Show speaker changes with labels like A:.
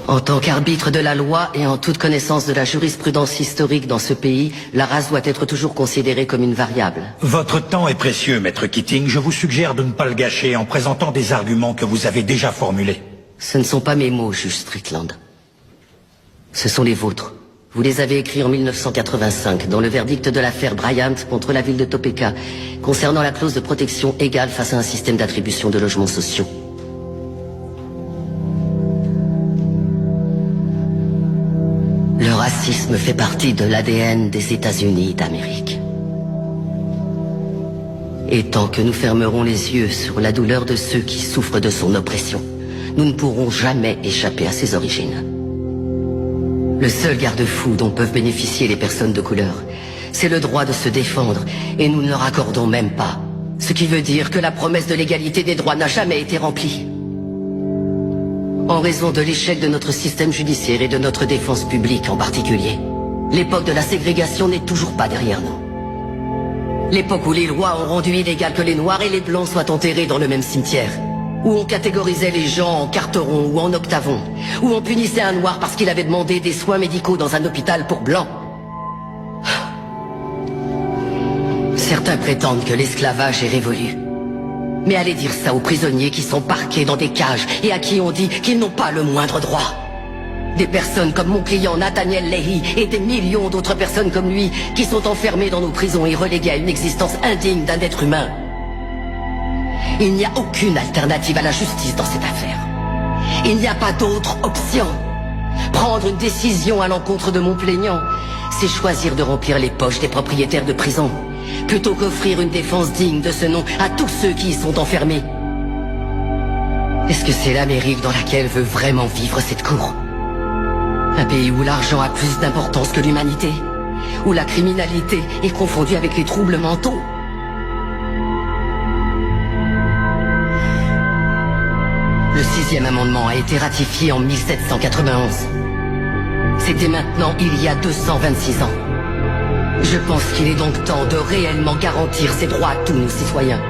A: En tant qu'arbitre de la loi et en toute connaissance de la jurisprudence historique dans ce pays, la race doit être toujours considérée comme une variable.
B: Votre temps est précieux, Maître Keating. Je vous suggère de ne pas le gâcher en présentant des arguments que vous avez déjà formulés.
A: Ce ne sont pas mes mots, juge Strickland. Ce sont les vôtres. Vous les avez écrits en 1985, dans le verdict de l'affaire Bryant contre la ville de Topeka, concernant la clause de protection égale face à un système d'attribution de logements sociaux. Le racisme fait partie de l'ADN des États-Unis d'Amérique. Et tant que nous fermerons les yeux sur la douleur de ceux qui souffrent de son oppression, nous ne pourrons jamais échapper à ses origines. Le seul garde-fou dont peuvent bénéficier les personnes de couleur, c'est le droit de se défendre, et nous ne leur accordons même pas. Ce qui veut dire que la promesse de l'égalité des droits n'a jamais été remplie. En raison de l'échec de notre système judiciaire et de notre défense publique en particulier, l'époque de la ségrégation n'est toujours pas derrière nous. L'époque où les lois ont rendu illégal que les noirs et les blancs soient enterrés dans le même cimetière. Où on catégorisait les gens en carterons ou en octavons. Où on punissait un noir parce qu'il avait demandé des soins médicaux dans un hôpital pour blancs. Certains prétendent que l'esclavage est révolu. Mais allez dire ça aux prisonniers qui sont parqués dans des cages et à qui on dit qu'ils n'ont pas le moindre droit. Des personnes comme mon client Nathaniel Leahy et des millions d'autres personnes comme lui qui sont enfermées dans nos prisons et reléguées à une existence indigne d'un être humain. Il n'y a aucune alternative à la justice dans cette affaire. Il n'y a pas d'autre option. Prendre une décision à l'encontre de mon plaignant, c'est choisir de remplir les poches des propriétaires de prisons, plutôt qu'offrir une défense digne de ce nom à tous ceux qui y sont enfermés. Est-ce que c'est l'Amérique dans laquelle veut vraiment vivre cette cour? Un pays où l'argent a plus d'importance que l'humanité? Où la criminalité est confondue avec les troubles mentaux? Le 6e amendement a été ratifié en 1791. C'était maintenant il y a 226 ans. Je pense qu'il est donc temps de réellement garantir ces droits à tous nos citoyens.